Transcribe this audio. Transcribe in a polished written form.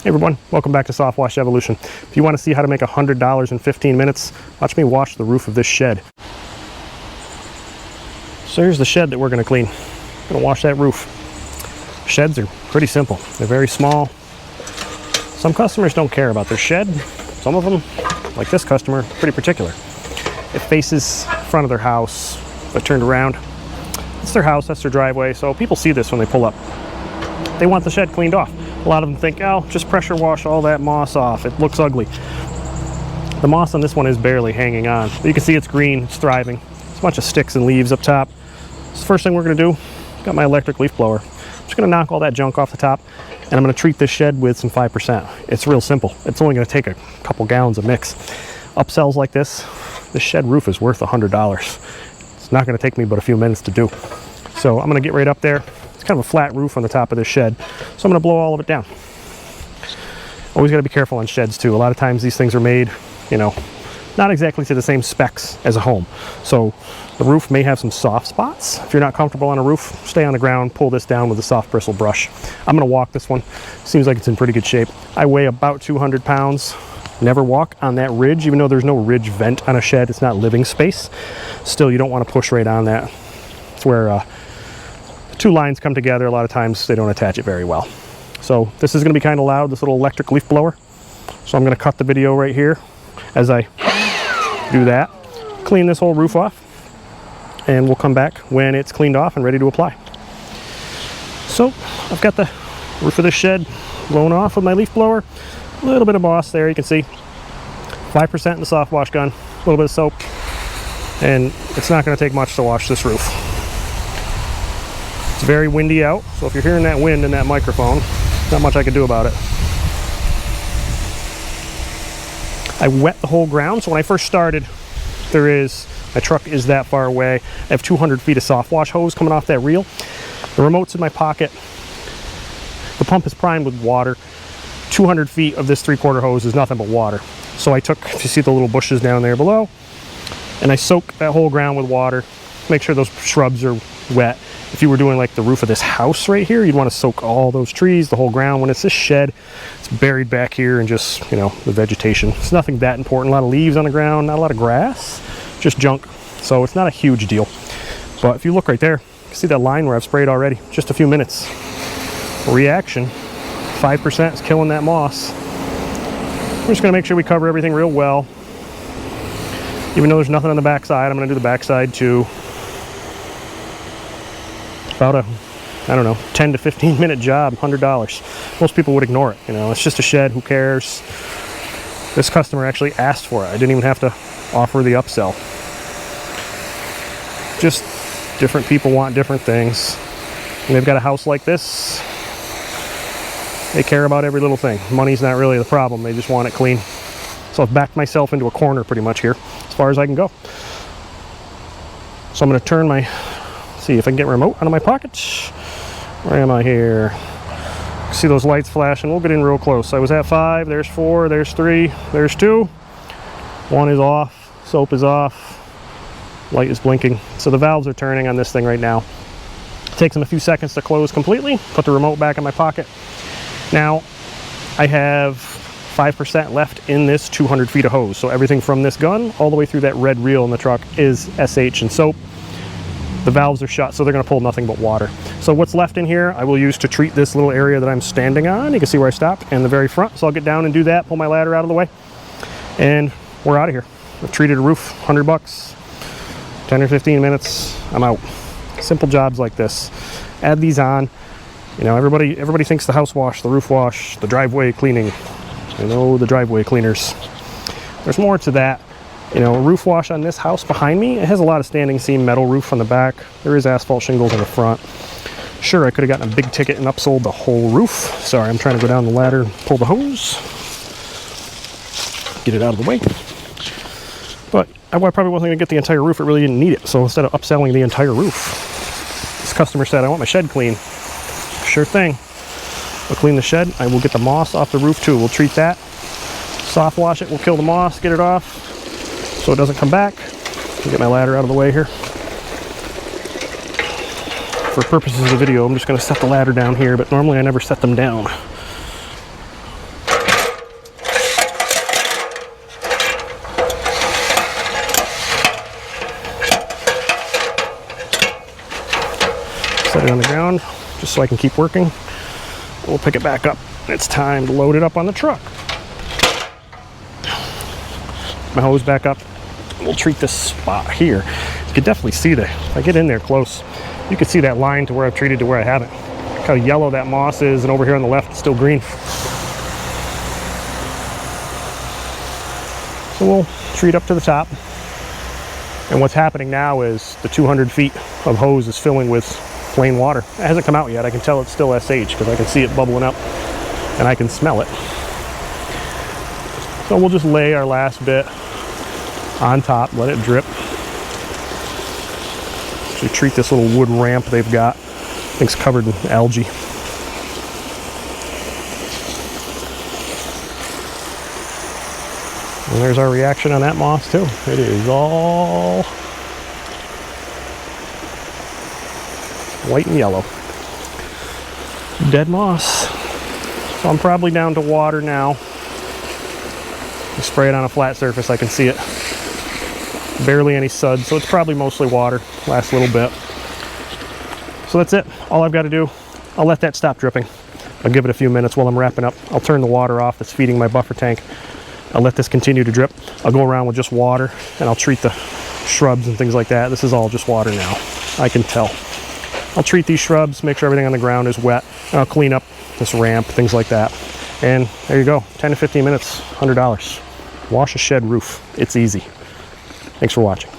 Hey everyone, welcome back to Soft Wash Evolution. If you want to see how to make $100 in 15 minutes, watch me wash the roof of this shed. So here's the shed that we're going to clean. I'm going to wash that roof. Sheds are pretty simple. They're very small. Some customers don't care about their shed. Some of them, like this customer, pretty particular. It faces the front of their house, but turned around. It's their house, that's their driveway, so people see this when they pull up. They want the shed cleaned off. A lot of them think, oh, just pressure wash all that moss off. It looks ugly. The moss on this one is barely hanging on. You can see it's green, it's thriving. There's a bunch of sticks and leaves up top. So the first thing we're gonna do, got my electric leaf blower. I'm just gonna knock all that junk off the top, and I'm gonna treat this shed with some 5%. It's real simple. It's only gonna take a couple gallons of mix. Upsells like this shed roof is worth $100. It's not gonna take me but a few minutes to do. So I'm gonna get right up there. It's kind of a flat roof on the top of this shed, so I'm going to blow all of it down. Always got to be careful on sheds too. A lot of times these things are made, you know, not exactly to the same specs as a home. So the roof may have some soft spots. If you're not comfortable on a roof, stay on the ground, pull this down with a soft bristle brush. I'm going to walk this one. Seems like it's in pretty good shape. I weigh about 200 pounds. Never walk on that ridge, even though there's no ridge vent on a shed. It's not living space. Still, you don't want to push right on that. It's where two lines come together. A lot of times they don't attach it very well. So this is going to be kind of loud, this little electric leaf blower. So I'm going to cut the video right here as I do that. Clean this whole roof off, and we'll come back when it's cleaned off and ready to apply. So I've got the roof of this shed blown off with my leaf blower. A little bit of moss there, you can see. 5% in the soft wash gun, a little bit of soap, and it's not going to take much to wash this roof. It's very windy out, so if you're hearing that wind in that microphone, not much I can do about it. I wet the whole ground, so when I first started, my truck is that far away. I have 200 feet of soft wash hose coming off that reel. The remote's in my pocket. The pump is primed with water. 200 feet of this 3/4 hose is nothing but water. So I took, if you see the little bushes down there below, and I soaked that whole ground with water. Make sure those shrubs are wet. If you were doing like the roof of this house right here, you'd want to soak all those trees, the whole ground. When it's this shed, it's buried back here and just, you know, the vegetation. It's nothing that important. A lot of leaves on the ground, not a lot of grass, just junk. So it's not a huge deal. But if you look right there, you see that line where I've sprayed already, just a few minutes. Reaction, 5% is killing that moss. We're just gonna make sure we cover everything real well. Even though there's nothing on the backside, I'm gonna do the backside too. About a, I don't know, 10 to 15 minute job, $100. Most people would ignore it, you know, it's just a shed, who cares? This customer actually asked for it. I didn't even have to offer the upsell. Just different people want different things. And they've got a house like this, they care about every little thing. Money's not really the problem, they just want it clean. So I've backed myself into a corner pretty much here, as far as I can go. So I'm gonna turn my, see if I can get a remote out of my pocket. Where am I here? See those lights flashing? We'll get in real close. I was at 5, there's 4, there's 3, there's 2. 1 is off, soap is off, light is blinking. So the valves are turning on this thing right now. It takes them a few seconds to close completely. Put the remote back in my pocket. Now I have 5% left in this 200 feet of hose. So everything from this gun all the way through that red reel in the truck is SH and soap. The valves are shut, so they're going to pull nothing but water. So what's left in here, I will use to treat this little area that I'm standing on. You can see where I stopped, and the very front. So I'll get down and do that, pull my ladder out of the way, and we're out of here. I've treated a roof, $100, 10 or 15 minutes, I'm out. Simple jobs like this. Add these on. You know, everybody thinks the house wash, the roof wash, the driveway cleaning. You know, the driveway cleaners. There's more to that. You know, a roof wash on this house behind me, it has a lot of standing seam metal roof on the back. There is asphalt shingles on the front. Sure, I could have gotten a big ticket and upsold the whole roof. Sorry, I'm trying to go down the ladder and pull the hose. Get it out of the way. But I probably wasn't going to get the entire roof. It really didn't need it. So instead of upselling the entire roof, this customer said, I want my shed clean. Sure thing. We'll clean the shed. I will get the moss off the roof too. We'll treat that. Soft wash it. We'll kill the moss, get it off so it doesn't come back. I'll get my ladder out of the way here. For purposes of the video, I'm just going to set the ladder down here, but normally I never set them down. Set it on the ground just so I can keep working. We'll pick it back up. It's time to load it up on the truck. My hose back up. We'll treat this spot here. You can definitely see that. If I get in there close, you can see that line to where I've treated to where I haven't. Look how yellow that moss is, and over here on the left, it's still green. So we'll treat up to the top. And what's happening now is the 200 feet of hose is filling with plain water. It hasn't come out yet. I can tell it's still SH because I can see it bubbling up and I can smell it. So we'll just lay our last bit on top, let it drip. So you treat this little wood ramp they've got. I think it's covered in algae. And there's our reaction on that moss too. It is all white and yellow. Dead moss. So I'm probably down to water now. I spray it on a flat surface, I can see it. Barely any suds, so it's probably mostly water. Last little bit. So that's it. All I've got to do, I'll let that stop dripping. I'll give it a few minutes while I'm wrapping up. I'll turn the water off that's feeding my buffer tank. I'll let this continue to drip. I'll go around with just water and I'll treat the shrubs and things like that. This is all just water now. I can tell. I'll treat these shrubs, make sure everything on the ground is wet. And I'll clean up this ramp, things like that. And there you go, 10 to 15 minutes, $100. Wash a shed roof. It's easy. Thanks for watching.